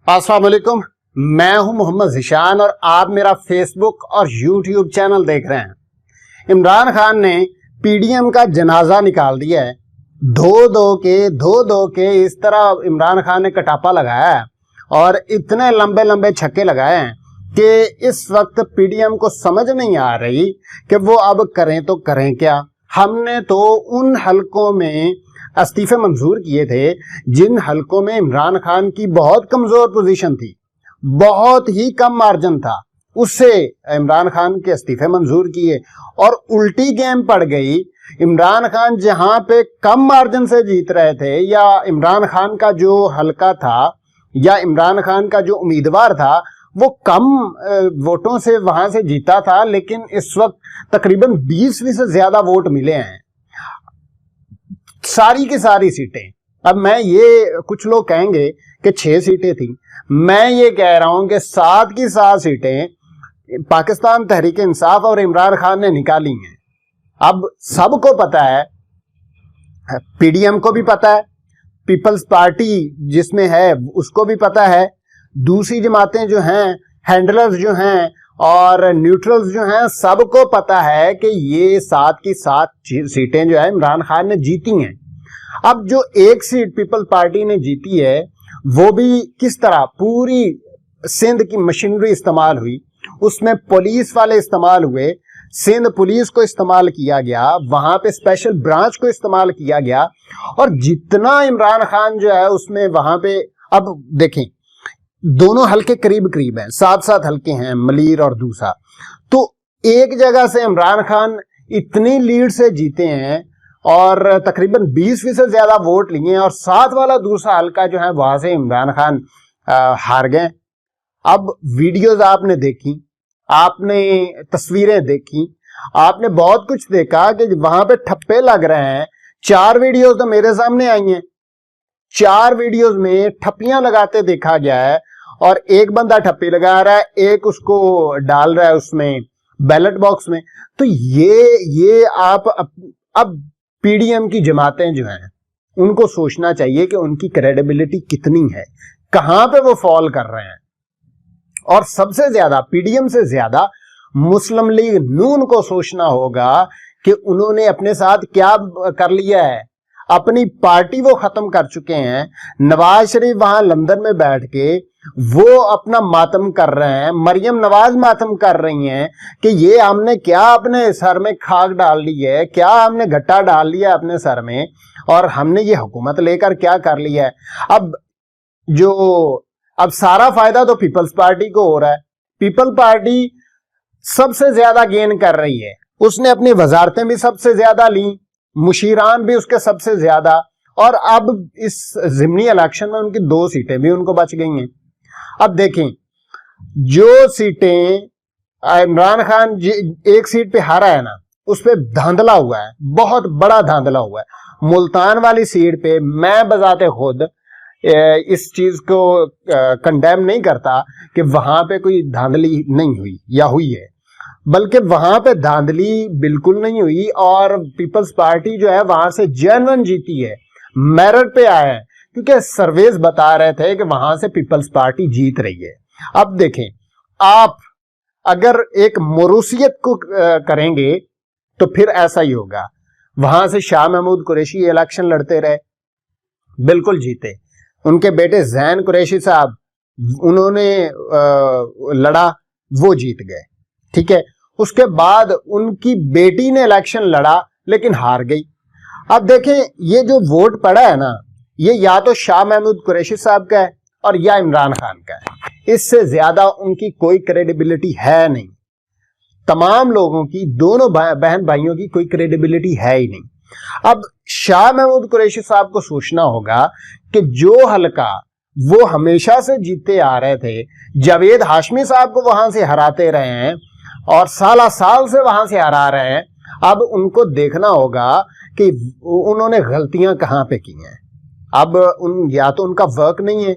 अस्सलाम वालेकुम, मैं हूं मोहम्मद ज़ीशान और आप मेरा फेसबुक और यूट्यूब चैनल देख रहे हैं। इमरान खान ने पीडीएम का जनाजा निकाल दिया है। धो दो के इस तरह इमरान खान ने कटापा लगाया है और इतने लंबे लंबे छक्के लगाए हैं कि इस वक्त पीडीएम को समझ नहीं आ रही कि वो अब करें तो करें क्या। हमने तो उन हलकों में इस्तीफे मंजूर किए थे जिन हलकों में इमरान खान की बहुत कमजोर पोजीशन थी, बहुत ही कम मार्जिन था, उससे इमरान खान के इस्तीफे मंजूर किए और उल्टी गेम पड़ गई। इमरान खान जहां पे कम मार्जिन से जीत रहे थे या इमरान खान का जो हलका था या इमरान खान का जो उम्मीदवार था वो कम वोटों से वहां से जीता था, लेकिन इस वक्त तकरीबन 20% से ज्यादा वोट मिले हैं, सारी की सारी सीटें। अब मैं ये, कुछ लोग कहेंगे कि 6 सीटें थी, मैं ये कह रहा हूं कि 7 की 7 सीटें पाकिस्तान तहरीक इंसाफ और इमरान खान ने निकाली हैं। अब सबको पता है, पीडीएम को भी पता है, पीपल्स पार्टी जिसमें है उसको भी पता है, दूसरी जमातें जो हैं, हैंडलर्स जो हैं और न्यूट्रल्स जो हैं, सबको पता है कि ये 7 की 7 सीटें जो है इमरान खान ने जीती हैं। अब जो एक सीट पीपल्स पार्टी ने जीती है वो भी किस तरह, पूरी सिंध की मशीनरी इस्तेमाल हुई, उसमें पुलिस वाले इस्तेमाल हुए, सिंध पुलिस को इस्तेमाल किया गया, वहां पे स्पेशल ब्रांच को इस्तेमाल किया गया और जितना इमरान खान जो है उसमें वहां पे, अब देखें दोनों हल्के करीब करीब हैं, 7-7 हल्के हैं, मलीर और दूसरा, तो एक जगह से इमरान खान इतनी लीड से जीते हैं और तकरीबन 20% से ज्यादा वोट लिए हैं और 7 वाला दूसरा हल्का जो है वहां से इमरान खान हार गए। अब वीडियोस आपने देखी, आपने तस्वीरें देखी, आपने बहुत कुछ देखा कि वहां पे ठप्पे लग रहे हैं। 4 वीडियोस तो मेरे सामने आई हैं, 4 वीडियोस में ठप्पियां लगाते देखा गया है और एक बंदा ठप्पी लगा रहा है, एक उसको डाल रहा है उसमें बैलेट बॉक्स में। तो ये आप अब पीडीएम की जमातें जो हैं उनको सोचना चाहिए कि उनकी क्रेडिबिलिटी कितनी है, कहां पे वो फॉल कर रहे हैं। और सबसे ज्यादा, पीडीएम से ज्यादा मुस्लिम लीग नून को सोचना होगा कि उन्होंने अपने साथ क्या कर लिया है। अपनी पार्टी वो खत्म कर चुके हैं। नवाज शरीफ वहां लंदन में बैठ के वो अपना मातम कर रहे हैं, मरियम नवाज मातम कर रही हैं कि ये हमने क्या अपने सर में खाक डाल ली है, क्या हमने घट्टा डाल लिया अपने सर में और हमने ये हुकूमत लेकर क्या कर लिया है। अब सारा फायदा तो पीपल्स पार्टी को हो रहा है। पीपल पार्टी सबसे ज्यादा गेन कर रही है, उसने अपनी वजारतें भी सबसे ज्यादा ली, मुशीरान भी उसके सबसे ज्यादा, और अब इस ज़िमनी इलेक्शन में उनकी 2 सीटें भी उनको बच गई हैं। अब देखें, जो सीटें इमरान खान एक सीट पे हारा है ना, उस पे धांधला हुआ है, बहुत बड़ा धांधला हुआ है। मुल्तान वाली सीट पे मैं बजाते खुद इस चीज को कंडेम नहीं करता कि वहां पे कोई धांधली नहीं हुई या हुई है, बल्कि वहां पे धांधली बिल्कुल नहीं हुई और पीपल्स पार्टी जो है वहां से जेन्युइन जीती है, मेरिट पे आया है, क्योंकि सर्वेज बता रहे थे कि वहां से पीपल्स पार्टी जीत रही है। अब देखें, आप अगर एक मोरूसियत को करेंगे तो फिर ऐसा ही होगा। वहां से शाह महमूद कुरैशी इलेक्शन लड़ते रहे, बिल्कुल जीते। उनके बेटे जैन कुरैशी साहब, उन्होंने लड़ा, वो जीत गए, ठीक है। उसके बाद उनकी बेटी ने इलेक्शन लड़ा लेकिन हार गई। अब देखें, ये जो वोट पड़ा है ना, ये या तो शाह महमूद कुरैशी साहब का है और या इमरान खान का है, इससे ज्यादा उनकी कोई क्रेडिबिलिटी है नहीं। तमाम लोगों की, दोनों बहन भाइयों की कोई क्रेडिबिलिटी है ही नहीं। अब शाह महमूद कुरैशी साहब को सोचना होगा कि जो हलका वो हमेशा से जीते आ रहे थे, जावेद हाशमी साहब को वहां से हराते रहे हैं और साल से वहां से हरा रहे हैं, अब उनको देखना होगा कि उन्होंने गलतियां कहां पे की हैं। अब या तो उनका वर्क नहीं है,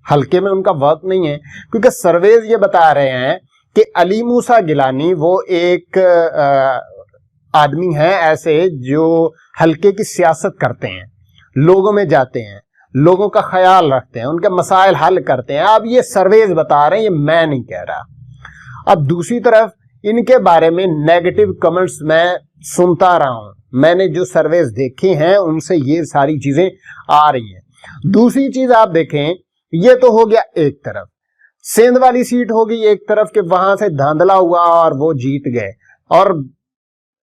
हल्के में उनका वर्क नहीं है, क्योंकि सर्वेज ये बता रहे हैं कि अली मूसा गिलानी वो एक आदमी है ऐसे जो हल्के की सियासत करते हैं, लोगों में जाते हैं, लोगों का ख्याल रखते हैं, उनके मसाइल हल करते हैं। अब ये सर्वेज बता रहे हैं, ये मैं नहीं कह रहा। अब दूसरी तरफ इनके बारे में नेगेटिव कमेंट्स मैं सुनता रहा हूं, मैंने जो सर्वेज देखे हैं उनसे ये सारी चीजें आ रही हैं। दूसरी चीज आप देखें, ये तो हो गया एक तरफ, सिंध वाली सीट होगी एक तरफ के वहां से धांधला हुआ और वो जीत गए। और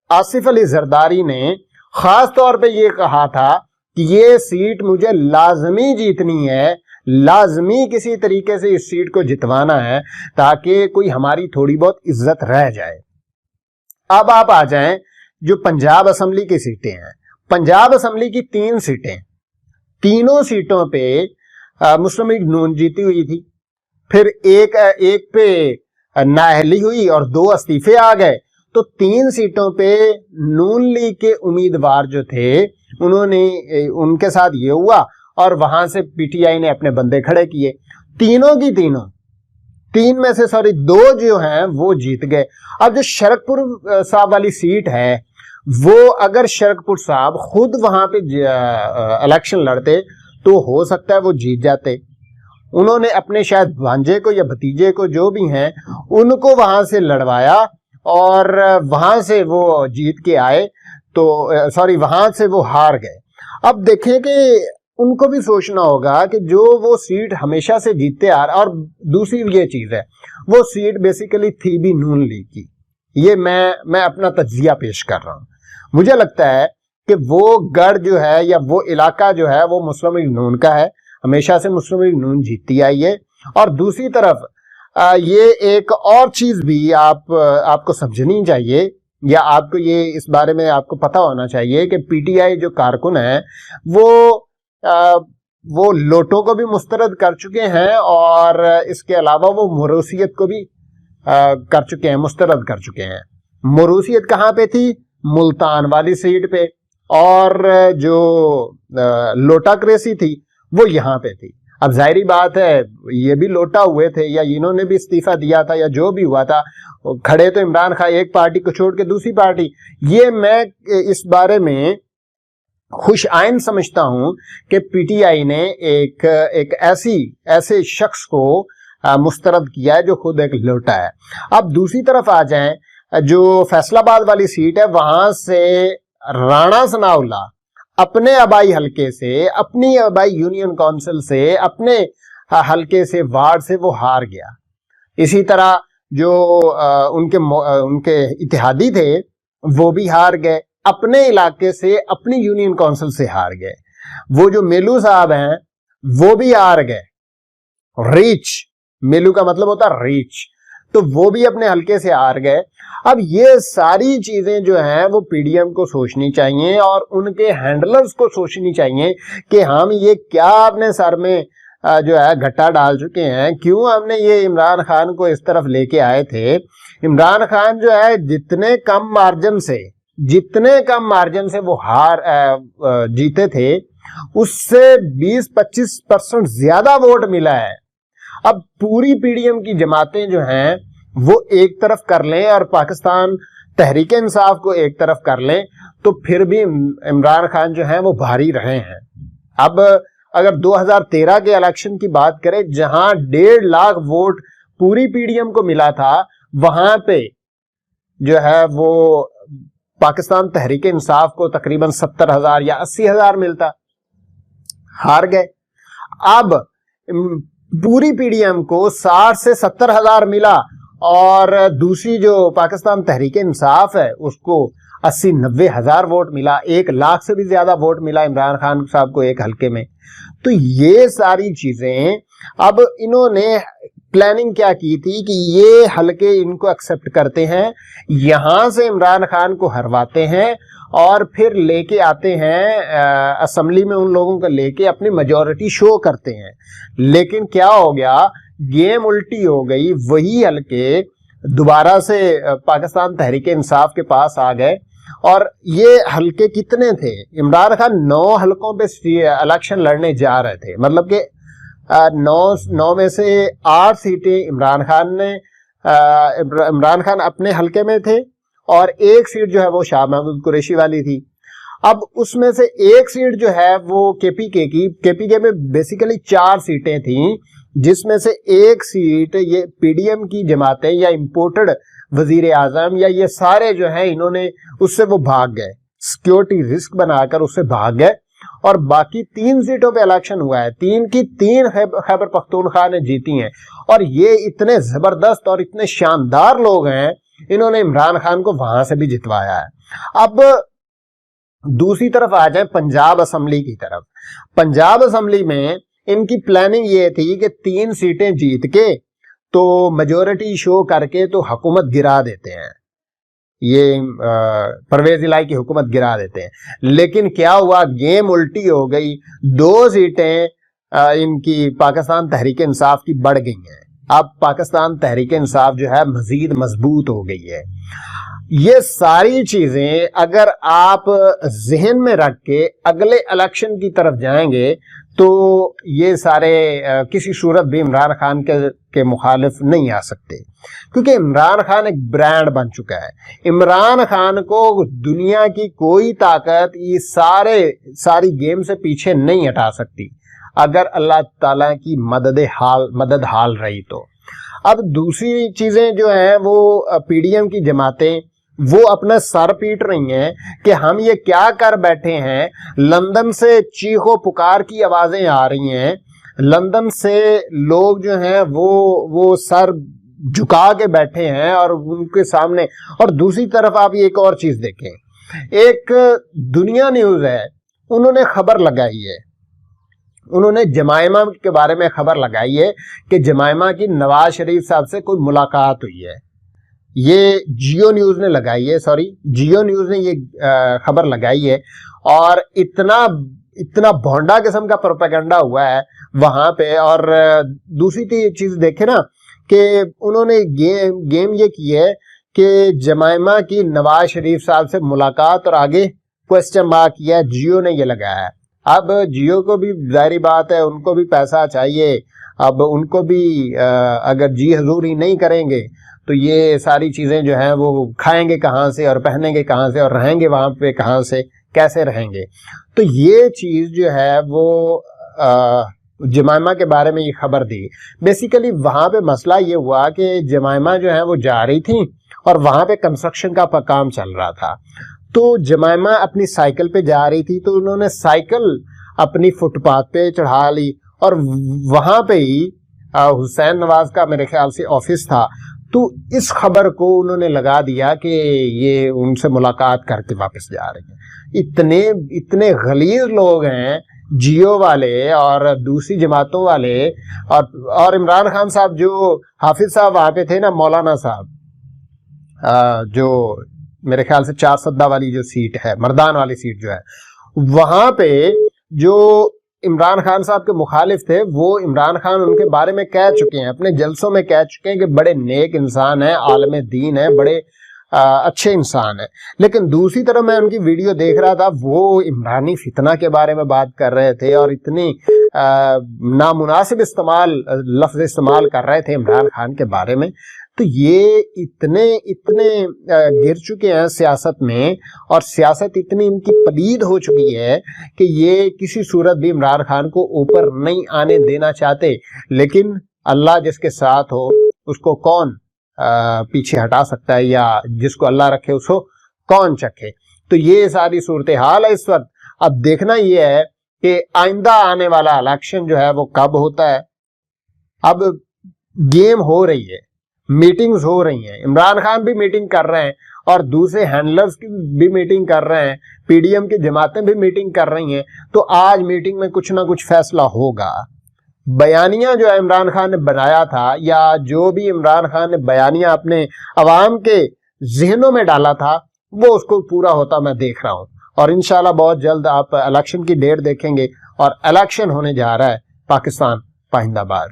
आसिफ अली जरदारी ने खास तौर पे ये कहा था कि ये सीट मुझे लाजमी जीतनी है, लाजमी किसी तरीके से इस सीट को जितवाना है ताकि कोई हमारी थोड़ी बहुत इज्जत रह जाए। अब आप आ जाएं जो पंजाब असेंबली की सीटें हैं। पंजाब असेंबली की 3 सीटें, तीनों सीटों पे मुस्लिम लीग नून जीती हुई थी, फिर एक पे नाअहली हुई और 2 इस्तीफे आ गए। तो 3 सीटों पे नून लीग के उम्मीदवार जो थे उनके साथ ये हुआ और वहां से पीटीआई ने अपने बंदे खड़े किए। तीनों की तीनों, 3 में से 2 जो हैं वो जीत गए। अब जो शरकपुर साहब वाली सीट है, वो अगर शरकपुर साहब खुद वहां पे इलेक्शन लड़ते तो हो सकता है वो जीत जाते। उन्होंने अपने शायद भांजे को या भतीजे को जो भी हैं उनको वहां से लड़वाया और वहां से वो जीत के आए, तो वहां से वो हार गए। अब देखें कि उनको भी सोचना होगा कि जो वो सीट हमेशा से जीतते आ रहे, और दूसरी ये चीज है वो सीट बेसिकली थी भी नून लीग की। ये मैं अपना तज्जिया पेश कर रहा हूं। मुझे लगता है कि वो गढ़ जो है या वो इलाका जो है वो मुस्लिम लीग नून का है, हमेशा से मुस्लिम लीग नून जीतती आई है। और दूसरी तरफ ये एक और चीज भी आपको समझनी चाहिए, या आपको ये इस बारे में आपको पता होना चाहिए कि पीटीआई जो कारकुन है वो लोटों को भी मुस्तरद कर चुके हैं और इसके अलावा वो मोरूसियत को भी कर चुके हैं, मुस्तरद कर चुके हैं। मोरूसियत कहाँ पे थी? मुल्तान वाली सीट पे, और जो लोटाक्रेसी थी वो यहाँ पे थी। अब जाहिरी बात है ये भी लोटा हुए थे या इन्होंने भी इस्तीफा दिया था या जो भी हुआ था, खड़े तो इमरान खान एक पार्टी को छोड़ के दूसरी पार्टी। ये मैं इस बारे में खुश आइन समझता हूं कि पीटीआई ने एक ऐसे शख्स को मुस्तरद किया है जो खुद एक लोटा है। अब दूसरी तरफ आ जाएं, जो फैसलाबाद वाली सीट है वहां से राणा सनाउल्लाह अपने आबाई हलके से, अपनी आबाई यूनियन काउंसिल से, अपने हलके से, वार्ड से वो हार गया। इसी तरह जो उनके इत्तेहादी थे वो भी हार गए, अपने इलाके से, अपनी यूनियन काउंसिल से हार गए। वो जो मेलू साहब हैं वो भी हार गए। रीच, मेलू का मतलब होता है रीच, तो वो भी अपने हलके से हार गए। अब ये सारी चीजें जो हैं वो पीडीएम को सोचनी चाहिए और उनके हैंडलर्स को सोचनी चाहिए कि हम ये क्या अपने सर में जो है घट्टा डाल चुके हैं, क्यों हमने ये इमरान खान को इस तरफ लेके आए थे। इमरान खान जो है जितने कम मार्जिन से वो हार जीते थे उससे 20-25% ज्यादा वोट मिला है। अब पूरी पीडीएम की जमातें जो हैं वो एक तरफ कर लें और पाकिस्तान तहरीक इंसाफ को एक तरफ कर लें तो फिर भी इमरान खान जो हैं वो भारी रहे हैं। अब अगर 2013 के इलेक्शन की बात करें जहां 1.5 लाख वोट पूरी पीडीएम को मिला था, वहां पे जो है वो पाकिस्तान तहरीक इंसाफ को तकरीबन 70,000 या 80,000 मिलता, हार गए। अब पूरी पीडीएम को 60 से 70,000 मिला और दूसरी जो पाकिस्तान तहरीक इंसाफ है उसको 80-90 हजार वोट मिला, 1 लाख से भी ज्यादा वोट मिला इमरान खान साहब को एक हलके में। तो ये सारी चीजें, अब इन्होंने प्लानिंग क्या की थी कि ये हलके इनको एक्सेप्ट करते हैं, यहां से इमरान खान को हरवाते हैं और फिर लेके आते हैं असेंबली में, उन लोगों को लेके अपनी मेजॉरिटी शो करते हैं। लेकिन क्या हो गया, गेम उल्टी हो गई, वही हलके दोबारा से पाकिस्तान तहरीक इंसाफ के पास आ गए। और ये हलके कितने थे? इमरान खान 9 हलकों पे इलेक्शन लड़ने जा रहे थे, मतलब कि 9 में से 8 सीटें इमरान खान अपने हलके में थे और 1 सीट जो है वो शाह महमूद कुरैशी वाली थी। अब उसमें से एक सीट जो है वो केपीके में बेसिकली 4 सीटें थी, जिसमें से एक सीट ये पीडीएम की जमातें या इंपोर्टेड वजीर आजम या ये सारे जो है इन्होंने उससे वो भाग गए, सिक्योरिटी रिस्क बनाकर उससे भाग गए। और बाकी 3 सीटों पे इलेक्शन हुआ है, 3 की 3 खैबर पख्तूनख्वा ने जीती हैं। और ये इतने जबरदस्त और इतने शानदार लोग हैं, इन्होंने इमरान खान को वहां से भी जितवाया है। अब दूसरी तरफ आ जाए पंजाब असेंबली की तरफ। पंजाब असेंबली में इनकी प्लानिंग ये थी कि 3 सीटें जीत के तो मेजोरिटी शो करके तो हुकूमत गिरा देते हैं, ये परवेज इलाही की हुकूमत गिरा देते हैं। लेकिन क्या हुआ, गेम उल्टी हो गई, 2 सीटें इनकी पाकिस्तान तहरीक इंसाफ की बढ़ गई हैं। अब पाकिस्तान तहरीक इंसाफ जो है मजीद मजबूत हो गई है। ये सारी चीजें अगर आप जहन में रख के अगले इलेक्शन की तरफ जाएंगे तो ये सारे किसी सूरत भी इमरान खान के मुखालिफ नहीं आ सकते, क्योंकि इमरान खान एक ब्रांड बन चुका है। इमरान खान को दुनिया की कोई ताकत ये सारी गेम से पीछे नहीं हटा सकती, अगर अल्लाह ताला की मदद हाल रही तो। अब दूसरी चीजें जो हैं वो पीडीएम की जमातें वो अपना सर पीट रही हैं कि हम ये क्या कर बैठे हैं। लंदन से चीखो पुकार की आवाजें आ रही हैं, लंदन से लोग जो हैं वो सर झुका के बैठे हैं और उनके सामने। और दूसरी तरफ आप एक और चीज देखें, एक दुनिया न्यूज है, उन्होंने खबर लगाई है, उन्होंने जमायमा के बारे में खबर लगाई है कि जमायमा की नवाज शरीफ साहब से कोई मुलाकात हुई है। ये जियो न्यूज ने लगाई है, जियो न्यूज ने ये खबर लगाई है। और इतना भोंडा किस्म का प्रोपेगेंडा हुआ है वहां पे। और दूसरी चीज देखे ना कि उन्होंने गेम ये की है कि जमायमा की नवाज शरीफ साहब से मुलाकात और आगे क्वेश्चन मार्क किया, जियो ने ये लगाया है। अब जियो को भी जाहिर बात है, उनको भी पैसा चाहिए। अब उनको भी अगर जी हजूरी नहीं करेंगे तो ये सारी चीजें जो हैं वो खाएंगे कहाँ से और पहनेंगे कहाँ से और रहेंगे वहां पे कहाँ से, कैसे रहेंगे। तो ये चीज जो है वो जमायमा के बारे में ये खबर दी। बेसिकली वहां पे मसला ये हुआ कि जमायमा जो है वो जा रही थी और वहां पे कंस्ट्रक्शन का काम चल रहा था। तो जमायमा अपनी साइकिल पे जा रही थी, तो उन्होंने साइकिल अपनी फुटपाथ पे चढ़ा ली और वहां पे ही हुसैन नवाज का मेरे ख्याल से ऑफिस था। तो इस खबर को उन्होंने लगा दिया कि ये उनसे मुलाकात करके वापस जा रहे हैं। इतने गलीज लोग हैं जियो वाले और दूसरी जमातों वाले। और इमरान खान साहब, जो हाफिज साहब वहां पे थे ना, मौलाना साहब, जो मेरे ख्याल से 4 सद्दा वाली जो सीट है, मर्दान वाली सीट जो है, वहां पे जो इमरान खान साहब के मुखालिफ थे वो इमरान खान उनके बारे में कह चुके हैं, अपने जलसों में कह चुके हैं कि बड़े नेक इंसान हैं, आलम दीन है, बड़े अच्छे इंसान है। लेकिन दूसरी तरफ मैं उनकी वीडियो देख रहा था, वो इमरानी फितना के बारे में बात कर रहे थे और इतनी नामुनासिब लफ्ज इस्तेमाल कर रहे थे इमरान खान के बारे में। तो ये इतने गिर चुके हैं सियासत में, और सियासत इतनी इनकी पलीद हो चुकी है कि ये किसी सूरत भी इमरान खान को ऊपर नहीं आने देना चाहते। लेकिन अल्लाह जिसके साथ हो उसको कौन पीछे हटा सकता है, या जिसको अल्लाह रखे उसको कौन चखे। तो ये सारी सूरत हाल है इस वक्त। अब देखना ये है कि आइंदा आने वाला इलेक्शन जो है वो कब होता है। अब गेम हो रही है, मीटिंग्स हो रही हैं, इमरान खान भी मीटिंग कर रहे हैं और दूसरे हैंडलर्स की भी मीटिंग कर रहे हैं, पीडीएम की जमातें भी मीटिंग कर रही हैं। तो आज मीटिंग में कुछ ना कुछ फैसला होगा। बयानिया जो इमरान खान ने बनाया था, या जो भी इमरान खान ने बयानिया अपने अवाम के जहनों में डाला था, वो उसको पूरा होता मैं देख रहा हूं। और इंशाल्लाह बहुत जल्द आप इलेक्शन की डेट देखेंगे और इलेक्शन होने जा रहा है पाकिस्तान पाइंदाबाद।